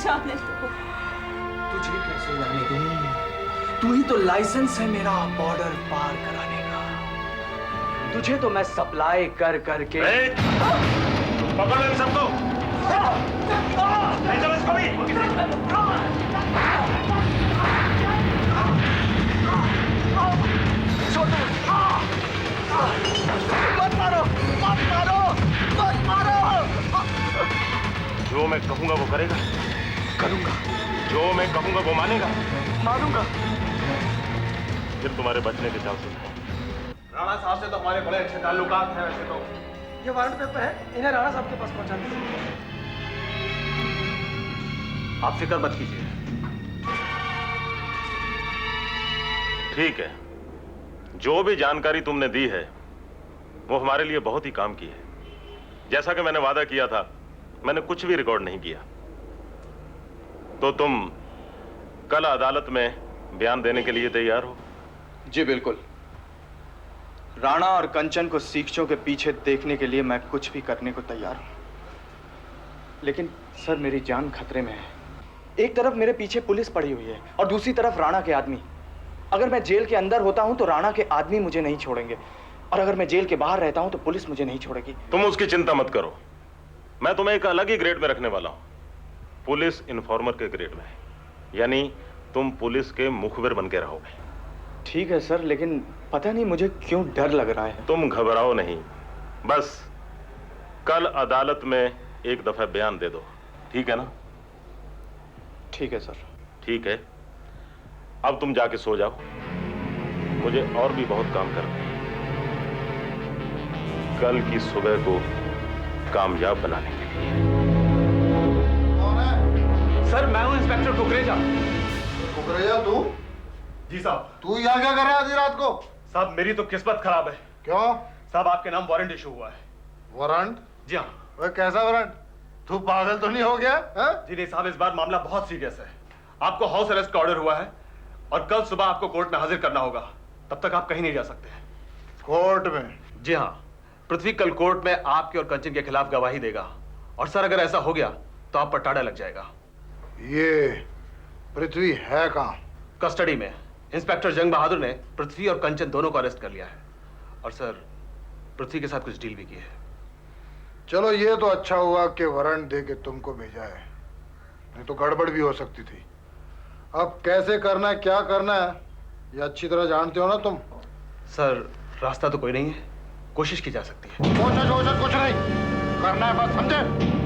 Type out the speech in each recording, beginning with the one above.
जाने दो। तुझे कैसे जाने दूं? तू ही तो लाइसेंस है मेरा बॉर्डर पार कराने का। तुझे तो मैं सप्लाई कर करके पकड़ो इन सबको। ले चलो इसको भी। मत मारो, मत मारो, मत मारो। जो मैं कहूंगा वो करेगा। करूंगा। जो मैं कहूंगा वो मानेगा। मानूंगा। फिर तुम्हारे बचने के चांसेस हैं। राणा साहब से तो हमारे बड़े अच्छे ताल्लुकात हैं। वैसे तो ये वारंट पेपर है, इन्हें राणा साहब के पास पहुंचा दीजिए। आप फिक्र मत कीजिए। ठीक है, जो भी जानकारी तुमने दी है वो हमारे लिए बहुत ही काम की है। जैसा कि मैंने वादा किया था, मैंने कुछ भी रिकॉर्ड नहीं किया। तो तुम कल अदालत में बयान देने के लिए तैयार हो? जी बिल्कुल। राणा और कंचन को सीखचों के पीछे देखने के लिए मैं कुछ भी करने को तैयार हूं। लेकिन सर, मेरी जान खतरे में है। एक तरफ मेरे पीछे पुलिस पड़ी हुई है और दूसरी तरफ राणा के आदमी। अगर मैं जेल के अंदर होता हूं तो राणा के आदमी मुझे नहीं छोड़ेंगे, और अगर मैं जेल के बाहर रहता हूं तो पुलिस मुझे नहीं छोड़ेगी। तुम उसकी चिंता मत करो, मैं तुम्हें एक अलग ही ग्रेड में रखने वाला हूं, पुलिस इन्फॉर्मर के ग्रेड में। यानी तुम पुलिस के मुखबिर बन के रहोगे। ठीक है सर, लेकिन पता नहीं मुझे क्यों डर लग रहा है। तुम घबराओ नहीं, बस कल अदालत में एक दफा बयान दे दो, ठीक है ना? ठीक है सर। ठीक है, अब तुम जाके सो जाओ, मुझे और भी बहुत काम करना है कल की सुबह को कामयाब बनाने के लिए। सर, मैं हूं इंस्पेक्टर कुकरेजा। कुकरेजा तू? जी साहब। तू यहाँ क्या कर रहा है आधी रात को? साहब, मेरी तो किस्मत खराब है। क्यों? साहब, आपके नाम वारंट इशू हुआ है। वारंट? जी हाँ। वह कैसा वारंट? तू पागल तो नहीं हो गया? जी नहीं साहब, इस बार मामला बहुत सीरियस है। आपको हाउस अरेस्ट का ऑर्डर हुआ है और कल सुबह आपको कोर्ट में हाजिर करना होगा। तब तक आप कहीं नहीं जा सकते। कोर्ट में? जी हाँ, पृथ्वी कल कोर्ट में आपके और कंचन के खिलाफ गवाही देगा। और सर, अगर ऐसा हो गया तो आप पर टाड़ा लग जाएगा। ये पृथ्वी है कहाँ? कस्टडी में। इंस्पेक्टर जंग बहादुर ने पृथ्वी और कंचन दोनों को अरेस्ट कर लिया है। और सर, पृथ्वी के साथ कुछ डील भी की है। चलो, ये तो अच्छा हुआ कि वारंट दे के तुमको भेजा है, नहीं तो गड़बड़ भी हो सकती थी। अब कैसे करना है, क्या करना है, ये अच्छी तरह जानते हो ना तुम? सर, रास्ता तो कोई नहीं है, कोशिश की जा सकती है। कोशिश कुछ नहीं करना है, बस समझे?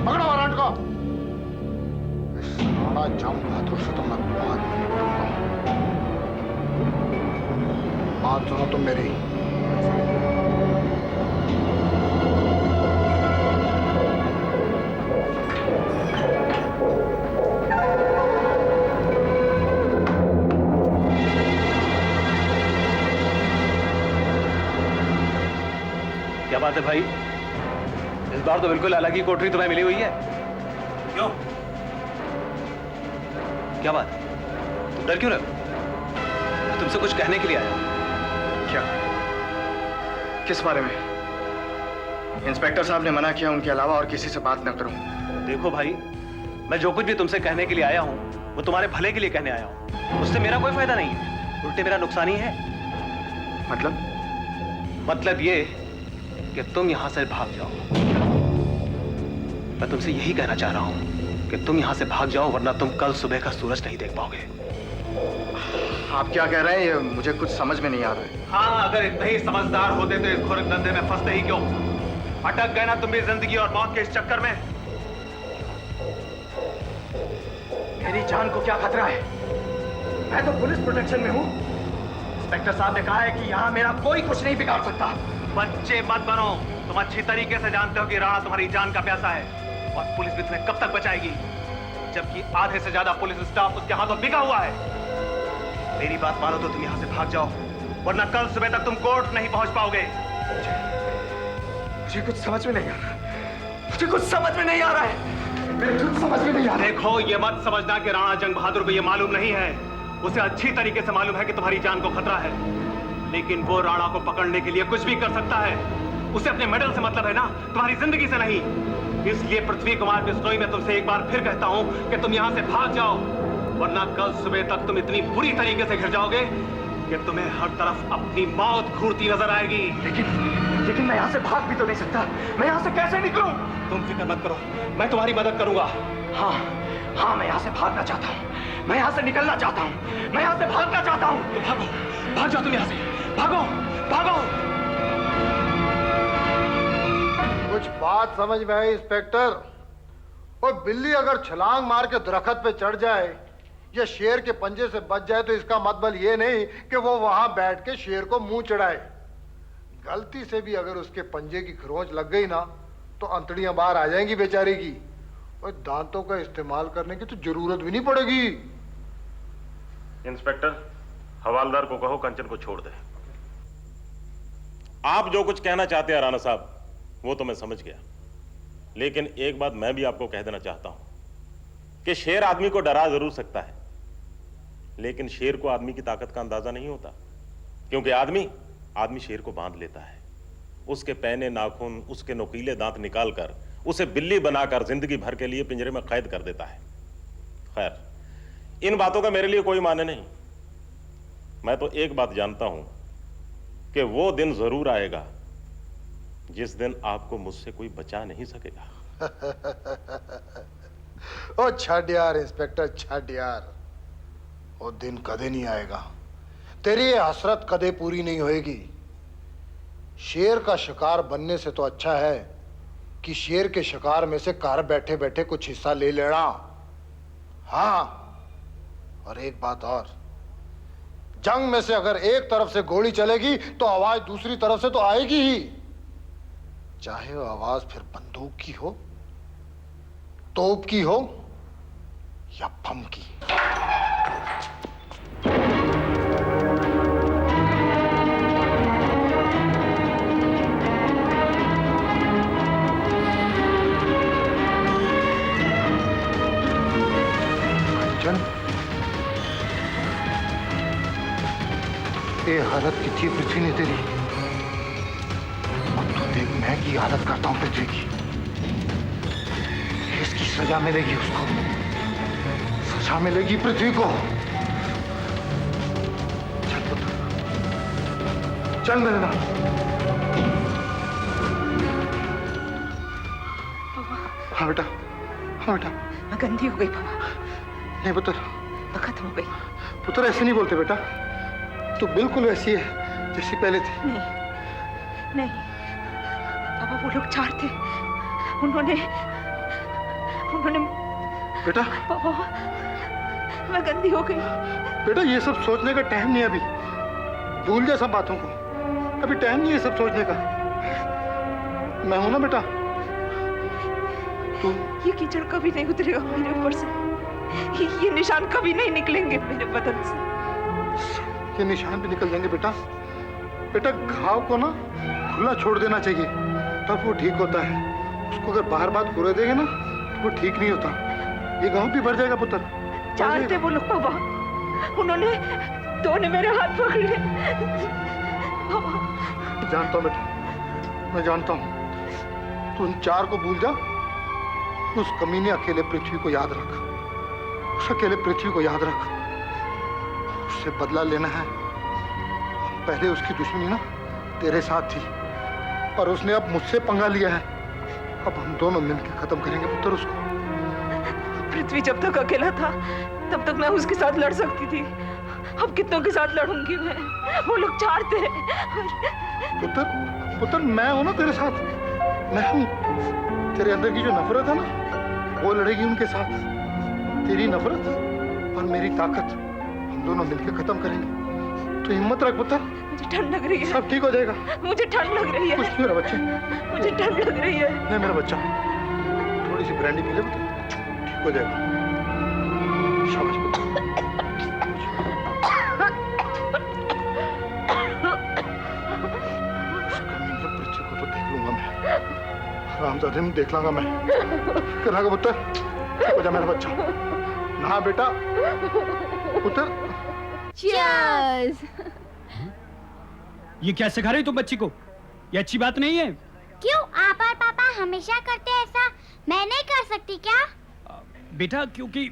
पकड़ो वारंट को। इस राणा जंग बहादुर से तो मैं बात नहीं करूंगा। बात सुनो तुम मेरी। क्या बात है भाई, इस बार तो बिल्कुल अलग ही कोठरी तुम्हें मिली हुई है। क्यों? क्या बात, तुम डर क्यों रहे हो? मैं तुमसे कुछ कहने के लिए आया हूं। क्या? किस बारे में? इंस्पेक्टर साहब ने मना किया, उनके अलावा और किसी से बात न करूं। देखो भाई, मैं जो कुछ भी तुमसे कहने के लिए आया हूं वो तुम्हारे भले के लिए कहने आया हूं। उससे मेरा कोई फायदा नहीं है, उल्टे मेरा नुकसान ही है। मतलब ये कि तुम यहां से भाग जाओ। मैं तुमसे यही कहना चाह रहा हूं कि तुम यहां से भाग जाओ, वरना तुम कल सुबह का सूरज नहीं देख पाओगे। आप क्या कह रहे हैं, ये मुझे कुछ समझ में नहीं आ रहा है। हाँ, अगर इतने ही समझदार होते तो इस घोर धंधे में फंसते ही क्यों? अटक गए ना तुम भी जिंदगी और मौत के इस चक्कर में। मेरी जान को क्या खतरा है? मैं तो पुलिस प्रोटेक्शन में हूं। इंस्पेक्टर साहब ने कहा है कि यहाँ मेरा कोई कुछ नहीं बिगाड़ सकता। बच्चे मत बनो, तुम अच्छी तरीके से जानते हो कि राणा तुम्हारी जान का प्यासा है और पुलिस भी तुम्हें कब तक बचाएगी, जबकि आधे से ज्यादा पुलिस स्टाफ उसके हाथों बिका हुआ है। मेरी बात मानो तो तुम यहाँ से भाग जाओ, वरना कल सुबह तक तुम कोर्ट नहीं पहुंच पाओगे। मुझे कुछ समझ में नहीं आ रहा, मुझे कुछ समझ में नहीं आ रहा है, मेरे कुछ समझ में नहीं आ रहा। देखो, ये मत समझना कि राणा जंग बहादुर को ये मालूम नहीं है। उसे अच्छी तरीके से मालूम है कि तुम्हारी जान को खतरा है, लेकिन वो राणा को पकड़ने के लिए कुछ भी कर सकता है। उसे अपने मेडल से मतलब है ना, तुम्हारी जिंदगी से नहीं। इसलिए पृथ्वी कुमार बिश्नोई मैं तुमसे एक बार फिर कहता हूं कि तुम यहां से भाग जाओ, वरना कल सुबह तक तुम इतनी बुरी तरीके से घिर जाओगे कि तुम्हें हर तरफ अपनी मौत घूरती नजर आएगी। लेकिन मैं यहाँ से भाग भी तो नहीं सकता। मैं यहाँ से कैसे निकलूं? तुम फिक्र मत करो, मैं तुम्हारी मदद करूंगा। हाँ, मैं यहाँ से भागना चाहता हूँ। मैं यहाँ से निकलना चाहता हूँ। मैं यहाँ से भागना चाहता हूँ। तो भागो, भाग जाओ तुम यहाँ से, भागो, भागो। कुछ बात समझ में आई इंस्पेक्टर? और बिल्ली अगर छलांग मार के दरख्त पे चढ़ जाए या शेर के पंजे से बच जाए तो इसका मतलब ये नहीं कि वो वहां बैठ के शेर को मुंह चढ़ाए। गलती से भी अगर उसके पंजे की खरोंच लग गई ना तो अंतड़ियां बाहर आ जाएंगी बेचारे की, और दांतों का इस्तेमाल करने की तो जरूरत भी नहीं पड़ेगी। इंस्पेक्टर, हवालदार को कहो कंचन को छोड़ दे। आप जो कुछ कहना चाहते हैं राणा साहब, वो तो मैं समझ गया, लेकिन एक बात मैं भी आपको कह देना चाहता हूं कि शेर आदमी को डरा जरूर सकता है, लेकिन शेर को आदमी की ताकत का अंदाजा नहीं होता, क्योंकि आदमी शेर को बांध लेता है, उसके पैने नाखून, उसके नुकीले दांत निकालकर उसे बिल्ली बनाकर जिंदगी भर के लिए पिंजरे में कैद कर देता है। खैर, इन बातों का मेरे लिए कोई माने नहीं। मैं तो एक बात जानता हूं कि वो दिन जरूर आएगा जिस दिन आपको मुझसे कोई बचा नहीं सकेगा। ओ छड़ यार इंस्पेक्टर, छड़ यार, वो दिन कदे नहीं आएगा। तेरी ये हसरत कदे पूरी नहीं होएगी। शेर का शिकार बनने से तो अच्छा है कि शेर के शिकार में से घर बैठे बैठे कुछ हिस्सा ले लेना। हाँ, और एक बात और, जंग में से अगर एक तरफ से गोली चलेगी तो आवाज दूसरी तरफ से तो आएगी ही, चाहे वो आवाज फिर बंदूक की हो, तोप की हो या बम की। ये हालत की थी पृथ्वी ने तेरी, अब तो देख मैं की हालत करता हूं पृथ्वी की। इसकी सजा मिलेगी उसको, सजा मिलेगी पृथ्वी को। चल पुत्र, चल मेरे नाम। हाँ बेटा, हाँ बेटा। मैं गंदी हो गई पापा। नहीं पुत्र, मैं खत्म हो गई। पुत्र ऐसे नहीं बोलते बेटा, तू बिल्कुल वैसी है जैसी पहले थी। नहीं पापा, वो लोग चार थे, उन्होंने बेटा, पापा मैं गंदी हो गई। बेटा ये सब सोचने का टाइम नहीं है अभी, भूल जा सब बातों को, अभी टाइम नहीं है सब सोचने का। मैं हूं ना बेटा। तू ये कीचड़ कभी नहीं उतरेगा मेरे ऊपर से, ये निशान कभी नहीं निकलेंगे मेरे बदन से। ये निशान भी निकल जाएंगे बेटा। बेटा घाव को ना खुला छोड़ देना चाहिए, तब वो ठीक होता है। उसको अगर बार बार खुरे देंगे ना तो वो ठीक नहीं होता। ये गांव भी भर जाएगा पुत्र। चार थे वो लोग पापा, उन्होंने दो ने मेरे हाथ पकड़े। जानता हूँ बेटा, मैं जानता हूँ। तू उन चार को भूल जा, उस कमीने अकेले पृथ्वी को याद रख, उस अकेले पृथ्वी को याद रख। उससे बदला लेना है। पहले उसकी दुश्मनी ना तेरे साथ थी, और उसने अब मुझसे पंगा लिया है। अब हम दोनों मिलकर खत्म करेंगे पुत्र उसको। पृथ्वी जब तक अकेला था तब तक मैं उसके साथ लड़ सकती थी, अब कितनों के साथ लड़ूंगी मैं? वो लोग चार थे। पुत्र, पुत्र मैं हूं ना तेरे साथ, मैं हूं। तेरे अंदर की जो नफरत है ना वो लड़ेगी उनके साथ। तेरी नफरत और मेरी ताकत हम दोनों मिलकर खत्म करेंगे। तो हिम्मत रख पुत्र। मुझे ठंड लग रही है। सब ठीक हो जाएगा। मुझे ठंड लग रही है। कुछ नहीं मेरा बच्चे, मुझे ठंड लग रही है। नहीं मेरा बच्चा, थोड़ी सी ब्रांडी पी ले पुत्र, ठीक हो जाएगा। शाबाश पुत्र। पृथ्वी को तो देख लूंगा मैं, रामजादे में देख लूंगा मैं। करना का पुत्र, ठीक हो जा मेरा बच्चा। ना बेटा पुत्र। Cheers! ये क्या सिखा रही तुम बच्ची को? ये अच्छी बात नहीं है। क्यों आप और पापा हमेशा करते हैं ऐसा? मैं नहीं कर सकती क्या? बेटा क्योंकि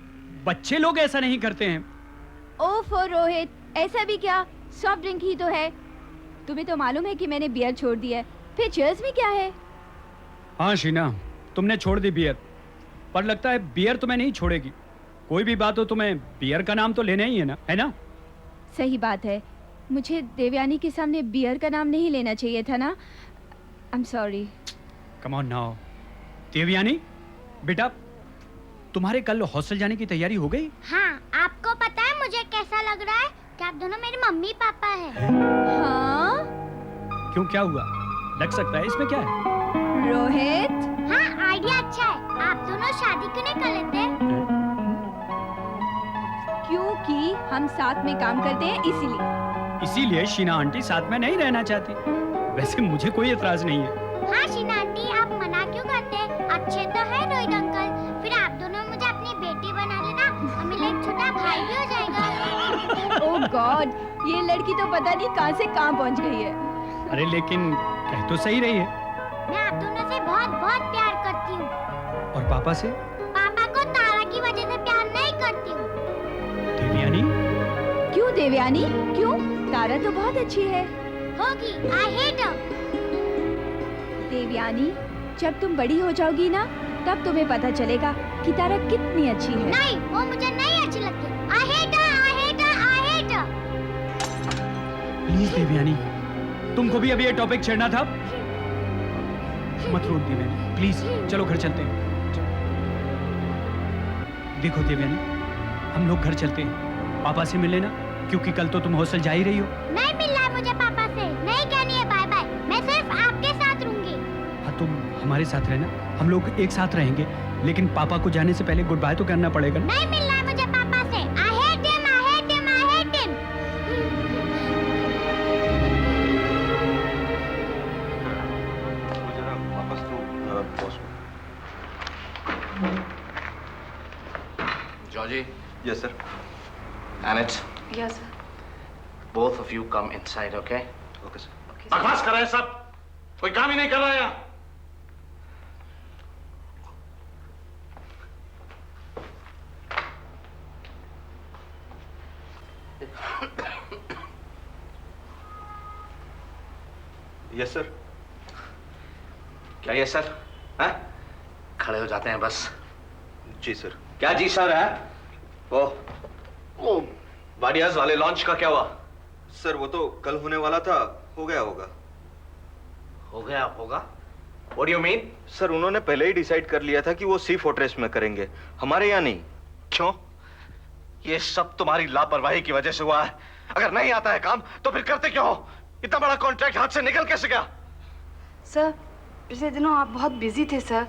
बच्चे लोग ऐसा नहीं करते हैं। ओफो रोहित, ऐसा भी क्या? सॉफ्ट ड्रिंक ही तो है। तुम्हें तो मालूम है कि मैंने बियर छोड़ दिया है, फिर चीयर्स में क्या है? हाँ शीना, तुमने छोड़ दी बियर, पर लगता है बियर तुम्हें नहीं छोड़ेगी। कोई भी बात हो तुम्हें बियर का नाम तो लेना ही है ना? सही बात है, मुझे देवयानी के सामने बियर का नाम नहीं लेना चाहिए था ना। I am sorry. Come on now. Devyani बेटा, तुम्हारे कल हॉस्टल जाने की तैयारी हो गई? हाँ, आपको पता है मुझे कैसा लग रहा है कि आप दोनों मेरे मम्मी पापा हैं। हाँ? क्यों, क्या हुआ? लग सकता है, इसमें क्या है? रोहित? हाँ, आइडिया अच्छा है। आप दोनों शादी क्यों नहीं कर लेते? क्योंकि हम साथ में काम करते हैं इसीलिए। इसीलिए शीना आंटी साथ में नहीं रहना चाहती। वैसे मुझे कोई एतराज नहीं है। हाँ शीना आंटी, आप मना क्यों करते? अच्छे तो है रोहित अंकल। फिर आप दोनों मुझे अपनी बेटी बना लेना और मेरा एक छोटा भाई भी हो जाएगा। ओह गॉड, ये लड़की तो पता नहीं कहां से कहां पहुंच गई है। अरे लेकिन कह तो सही रही है। मैं आप दोनों से बहुत बहुत प्यार करती हूँ। और पापा से? पापा को तारा की वजह से प्यार नहीं करती हूँ। देवयानी? क्यों देवयानी, क्यों? तारा तो बहुत अच्छी है। होगी, आई हेट हर। देवयानी, जब तुम बड़ी हो जाओगी ना, तब तुम्हें पता चलेगा कि तारा कितनी अच्छी है। नहीं, वो मुझे नहीं अच्छी लगती। I hate her, I hate her, I hate her. Please Devyani, तुमको भी अभी ये टॉपिक छेड़ना था? मत रोक देवयानी, प्लीज चलो घर चलते हैं। देखो देवयानी, हम लोग घर चलते हैं, पापा से मिल लेना, क्योंकि कल तो तुम हॉस्टल जा ही रही हो। नहीं मिलना है मुझे पापा से, नहीं कहनी है बाय बाय। मैं सिर्फ आपके साथ रहूंगी। हाँ, तुम हमारे साथ रहना, हम लोग एक साथ रहेंगे, लेकिन पापा को जाने से पहले गुड बाय तो करना पड़ेगा ना? नहीं मिलना है मुझे पापा से। I hate him, I hate him, I hate him. मुझे ना वापस तो boss. Georgie, yes sir. Annette, yes both of you come inside, okay? Okay sir. बकवास कर रहे हैं सब, कोई काम ही नहीं कर रहा है यहाँ। Yes sir. क्या ये सर? हैं? खड़े हो जाते हैं बस। जी सर। क्या जी सर है? वो वाडियाज वाले लॉन्च का क्या हुआ? सर वो तो कल होने वाला था, हो गया होगा। हो गया होगा? What do you mean? Sir उन्होंने पहले ही डिसाइड कर लिया था कि वो सी फोर्ट्रेस में करेंगे, हमारे यहाँ नहीं। क्यों? ये सब तुम्हारी लापरवाही की वजह से हुआ है। अगर नहीं आता है काम तो फिर करते क्यों हो? इतना बड़ा कॉन्ट्रैक्ट हाथ से निकल कैसे गया? सर, पिछले दिनों आप बहुत बिजी थे सर,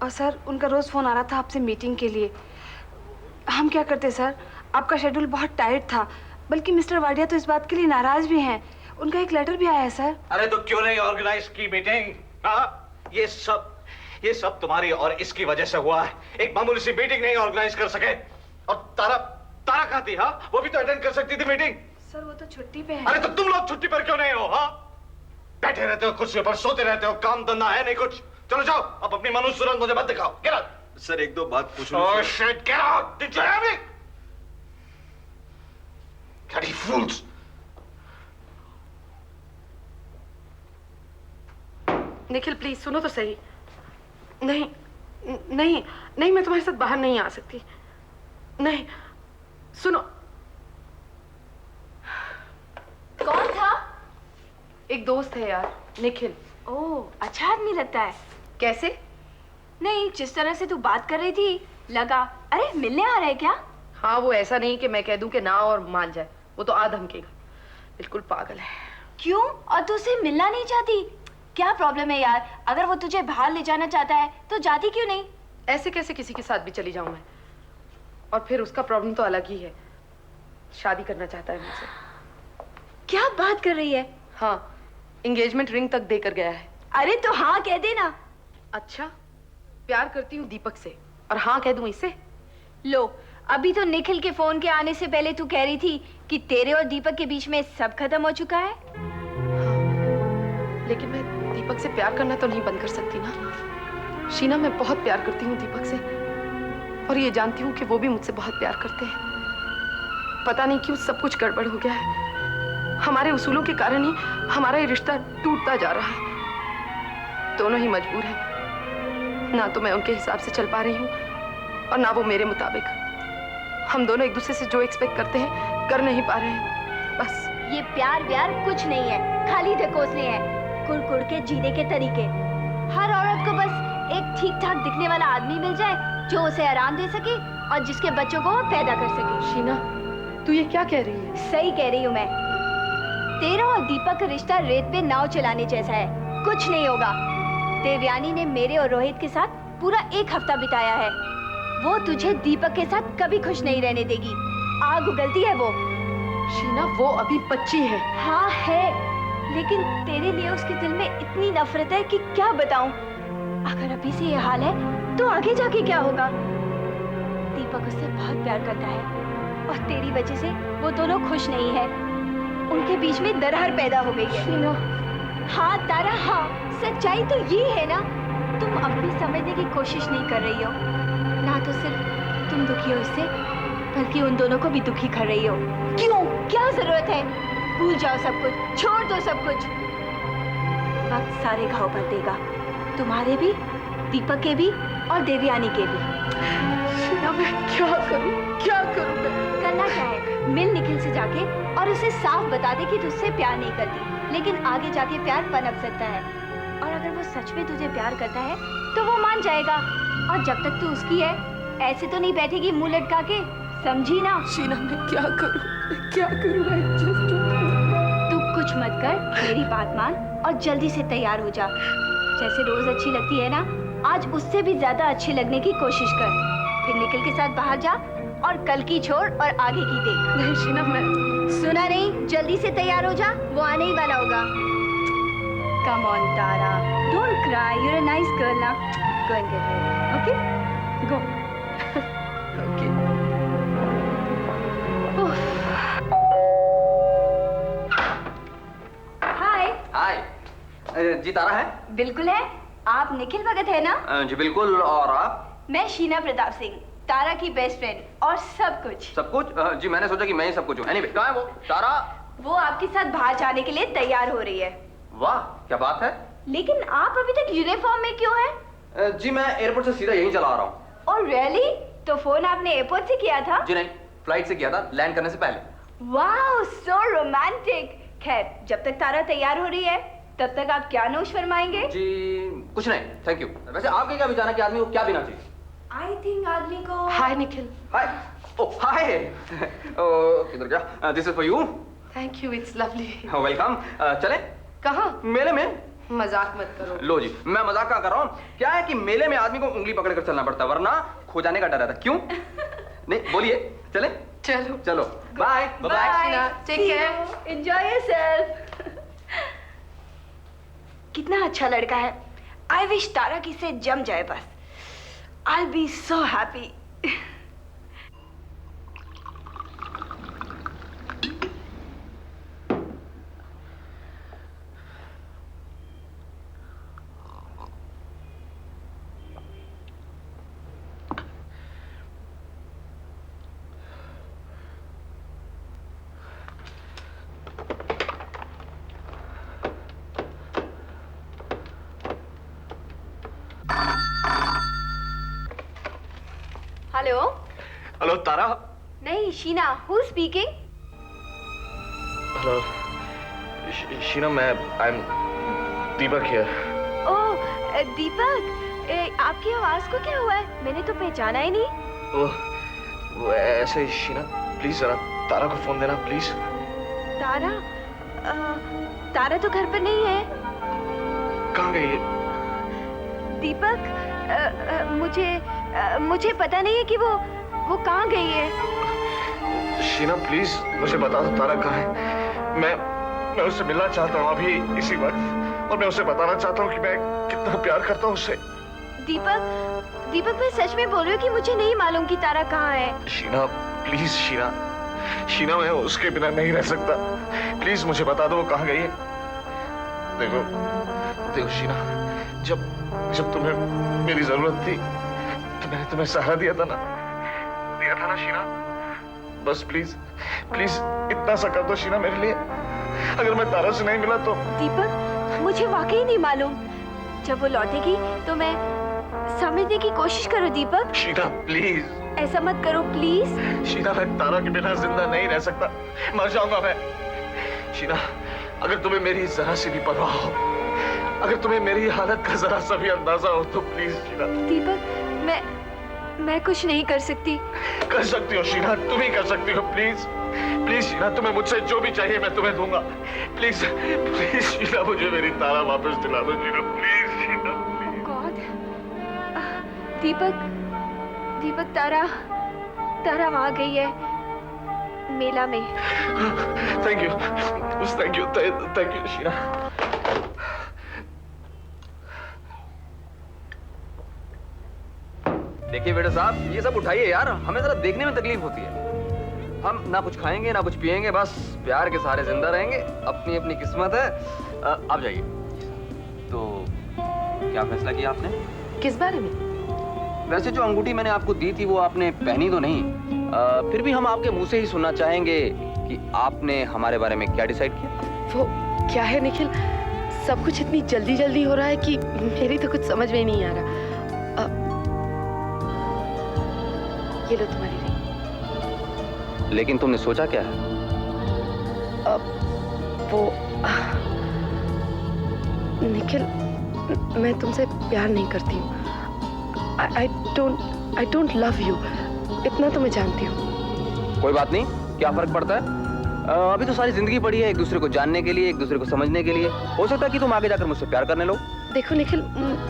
और सर उनका रोज फोन आ रहा था आपसे मीटिंग के लिए। हम क्या करते सर, आपका शेड्यूल बहुत टाइट था, बल्कि मिस्टर वाडिया तो इस बात के लिए नाराज भी हैं। उनका एक लेटर भी आया है सर। अरे तो क्यों नहीं ऑर्गेनाइज की मीटिंग? हाँ, ये सब तुम्हारी और इसकी वजह से हुआ है। एक मामूली सी मीटिंग नहीं ऑर्गेनाइज कर सके। और तारा कहाँ थी? हाँ, वो भी तो अटेंड कर सकती थी मीटिंग। सर वो तो छुट्टी पे है। अरे तो तुम लोग छुट्टी पर क्यों नहीं हो? हाँ, बैठे रहते हो कुर्सी पर, सोते रहते हो, काम धंधा है नहीं कुछ। चलो जाओ, अब अपनी मनुष्य सूरत मुझे मत दिखाओ। Get out. सर एक दो बात पूछ Oh लूं? shit, get out! Did you hear me? Bloody fools! Nikhil please सुनो तो सही। नहीं नहीं नहीं, मैं तुम्हारे साथ बाहर नहीं आ सकती। नहीं, सुनो। कौन था? एक दोस्त है यार, निखिल। ओह, अच्छा आदमी लगता है। कैसे? नहीं, जिस तरह से तू बात कर रही थी लगा। अरे मिलने आ रहा है क्या? हाँ, वो ऐसा नहीं कि मैं कह दूं कि ना और मान जाए, वो तो धमकेगा। बिल्कुल पागल है। क्यों? और तू उससे मिलना नहीं चाहती? क्या प्रॉब्लम है यार? अगर वो तुझे बाहर ले जाना चाहता है तो जाती क्यों नहीं? ऐसे कैसे किसी के साथ भी चली जाऊं मैं? और फिर उसका प्रॉब्लम तो अलग ही है, शादी करना चाहता है मुझसे। क्या बात कर रही है? हाँ, एंगेजमेंट रिंग तक देकर गया है। अरे तो हाँ कह देना। अच्छा, प्यार करती हूँ दीपक से, और हाँ कह दूं इससे? लो, अभी तो निखिल के फोन के आने से पहले तू कह रही थी कि तेरे और दीपक के बीच में सब खत्म हो चुका है। हाँ, लेकिन मैं दीपक से प्यार करना तो नहीं बंद कर सकती ना। शीना, मैं बहुत प्यार करती हूँ दीपक से, और ये जानती हूँ कि वो भी मुझसे बहुत प्यार करते हैं। पता नहीं क्यों सब कुछ गड़बड़ हो गया है। हमारे उसूलों के कारण ही हमारा ये रिश्ता टूटता जा रहा है। दोनों ही मजबूर हैं। ना तो मैं उनके हिसाब से चल पा रही हूँ और ना वो मेरे मुताबिक। हम दोनों एक दूसरे से जो एक्सपेक्ट करते हैं कर नहीं पा रहे हैं। बस ये प्यार व्यार कुछ नहीं है, खाली ढकोसले हैं, कुड़ के जीने के तरीके। हर औरत को बस एक ठीक ठाक दिखने वाला आदमी मिल जाए जो उसे आराम दे सके और जिसके बच्चों को वो पैदा कर सके। शीना, तू ये क्या कह रही है? सही कह रही हूँ मैं। तेरा और दीपक का रिश्ता रेत पे नाव चलाने जैसा है, कुछ नहीं होगा। देवयानी ने मेरे और रोहित के साथ पूरा 1 हफ्ता बिताया है। वो तुझे दीपक के साथ कभी खुश नहीं रहने देगी। आग उगलती है वो। शीना, वो अभी बच्ची है। हाँ है, लेकिन तेरे लिए उसके दिल में इतनी नफरत है कि क्या बताऊं। अगर अभी से ये हाल है तो आगे जाके क्या होगा। दीपक उससे बहुत प्यार करता है और तेरी वजह से वो दोनों खुश नहीं है। उनके बीच में दरार पैदा हो गई है। शीना। हाँ तारा, हाँ, सच्चाई तो ये है ना। तुम अब भी समझने की कोशिश नहीं कर रही हो। ना तो सिर्फ तुम दुखी हो इससे, बल्कि उन दोनों को भी दुखी कर रही हो। क्यों? क्या जरूरत है? भूल जाओ सब कुछ, छोड़ दो सब कुछ। वक्त सारे घाव भर देगा, तुम्हारे भी, दीपक के भी और देवयानी के भी। शीना, मैं क्या करूं? क्या करूं मैं? करना क्या है? मिल निखिल से जाके और उसे साफ बता दे कि तुझसे प्यार नहीं करती, लेकिन आगे जाके प्यार पनप सकता है। और अगर वो सच में तुझे प्यार करता है तो वो मान जाएगा। और जब तक तू उसकी है, ऐसे तो नहीं बैठेगी मुंह लटका के, समझी ना? शीना, मैं क्या करूं? क्या करूं? तू कुछ मत कर, मेरी बात मान और जल्दी से तैयार हो जा। जैसे रोज अच्छी लगती है ना, आज उससे भी ज्यादा अच्छी लगने की कोशिश कर। फिर निखिल के साथ बाहर जा और कल की छोड़ और आगे की देख। नहीं शीना, मैं सुना नहीं? जल्दी से तैयार हो जा, वो आने ही वाला होगा। Come on, Tara. Don't cry. You're a nice girl now. Go and get ready. Okay? Go. Okay. Hi. Hi. जी तारा है? बिल्कुल है। आप निखिल भगत है ना? जी बिल्कुल। और आप? मैं शीना प्रताप सिंह, तारा की बेस्ट फ्रेंड और सब कुछ। सब कुछ? जी मैंने सोचा कि मैं ही सब कुछ हूँ। एनीवे, कहाँ है वो? तारा? वो आपके साथ बाहर जाने के लिए तैयार हो रही है। वाह, क्या बात है। लेकिन आप अभी तक यूनिफॉर्म में क्यों हैं? जी मैं एयरपोर्ट से सीधा यहीं चला आ रहा हूँ। Oh really? तो फोन आपने एयरपोर्ट से किया था? जी नहीं, फ्लाइट से किया था, लैंड करने से पहले। वाह, सो रोमांटिक। खैर, जब तक तारा तैयार हो रही है तब तक आप क्या नोश फरमाएंगे? जी कुछ नहीं, थैंक यू। वैसे आपके क्या विचार है कि आदमी को क्या पीना चाहिए? आई थिंक आदमी को। हाय निखिल। हाय। ओह हाय। किधर गया? This is for you. Thank you, it's lovely. Welcome. चले? कहाँ? मेले में। मजाक मत करो। लो जी, मैं मजाक क्या कर रहा हूँ। क्या है कि मेले में आदमी को उंगली पकड़ कर चलना पड़ता है, वरना खो जाने का डर रहता। क्यों? नहीं बोलिए। चले? चलो चलो, bye bye. Take care, enjoy yourself. कितना अच्छा लड़का है। आई विश तारा की से जम जाए बस। I be so happy. Hello. Hello Tara. नहीं, Sheena. Who speaking? Hello Sheena, मैं आई एम दीपक हियर। ओह दीपक, आपकी आवाज को क्या हुआ है? मैंने तो पहचाना ही नहीं। वो ऐसे ही शीना, प्लीज जरा तारा को फोन देना प्लीज। तारा? तारा तो घर पर नहीं है। कहाँ गई? दीपक, मुझे पता नहीं है कि वो कहाँ गई है। शीना प्लीज मुझे बता दो तारा कहाँ है। मैं उससे मिलना चाहता हूँ अभी इसी वक्त, और मैं उसे बताना चाहता हूँ कि मैं कितना प्यार करता हूँ उससे। दीपक मैं सच में बोल रही हूँ कि मुझे नहीं मालूम कि तारा कहाँ है। शीना प्लीज, शीना मैं उसके बिना नहीं रह सकता। प्लीज मुझे बता दो वो कहाँ गई है। देखो शीना, जब तुम्हें मेरी जरूरत थी तो मैंने तुम्हें सहारा दिया था ना शीना। बस प्लीज प्लीज इतना सा कर दो शीना मेरे लिए। अगर मैं तारा से नहीं मिला तो। दीपक, मुझे वाकई नहीं मालूम। जब वो लौटेगी तो मैं समझने की कोशिश करो दीपक। शीना प्लीज। ऐसा मत करो प्लीज। शीना, मैं तारा के बिना जिंदा नहीं रह सकता, मर जाऊंगा मैं। शीना, अगर तुम्हें मेरी जरा सी भी परवाह हो, अगर तुम्हें मेरी हालत का जरा सा भी अंदाजा हो तो प्लीज शीना। दीपक, मैं कुछ नहीं कर सकती। कर सकती हो शीना, तुम ही कर सकती हो। प्लीज प्लीज शीना, तुम्हें मुझसे जो भी चाहिए मैं तुम्हें दूंगा। प्लीज प्लीज शीना, मुझे मेरी तारा वापस दिला दो Sheena, please Sheena please. God, Deepak, Tara वहां गई है मेला में। Thank you Sheena. देखिए बेटा साहब, ये सब उठाइए यार, हमें जरा देखने में तकलीफ होती है। हम ना कुछ खाएंगे ना कुछ पिएंगे, बस प्यार के सहारे जिंदा रहेंगे। अपनी अपनी किस्मत है। आप जाइए। तो क्या फैसला किया आपने? किस बारे में? वैसे जो अंगूठी मैंने आपको दी थी वो आपने पहनी तो नहीं, फिर भी हम आपके मुंह से ही सुनना चाहेंगे कि आपने हमारे बारे में क्या डिसाइड किया। वो क्या है निखिल, सब कुछ इतनी जल्दी जल्दी हो रहा है कि मेरी तो कुछ समझ में ही नहीं आ रहा। ये लो तुम्हारी रिंग। लेकिन तुमने सोचा क्या है? वो निखिल, मैं तुमसे प्यार नहीं करती हूँ। I don't love you, इतना तो मैं जानती हूँ। कोई बात नहीं, क्या फर्क पड़ता है? अभी तो सारी जिंदगी पड़ी है एक दूसरे को जानने के लिए, एक दूसरे को समझने के लिए। हो सकता है कि तुम आगे जाकर मुझसे प्यार करने लो। देखो निखिल,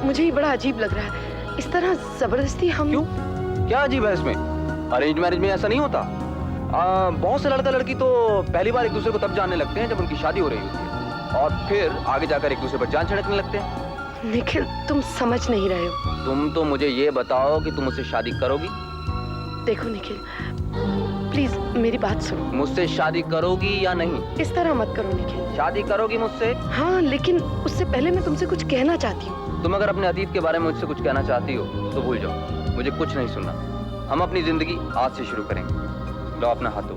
मुझे ये बड़ा अजीब लग रहा है, इस तरह जबरदस्ती हम। क्यों? क्या अजीब है इसमें? अरेंज मैरिज में ऐसा नहीं होता। बहुत से लड़का लड़की तो पहली बार एक दूसरे को तब जानने लगते हैं जब उनकी शादी हो रही होती है, और फिर आगे जाकर एक दूसरे पर जान छिड़कने लगते हैं। निखिल, तुम समझ नहीं रहे हो। तुम तो मुझे ये बताओ कि तुम मुझसे शादी करोगी? देखो निखिल, प्लीज मेरी बात सुनो। मुझसे शादी करोगी या नहीं? इस तरह मत करो निखिल। शादी करोगी मुझसे? हाँ, लेकिन उससे पहले मैं तुमसे कुछ कहना चाहती हूँ। तुम अगर अपने अतीत के बारे में मुझसे कुछ कहना चाहती हो तो भूल जाओ, मुझे कुछ नहीं सुनना। हम अपनी जिंदगी आज से शुरू करेंगे। लो अपना हाथ दो।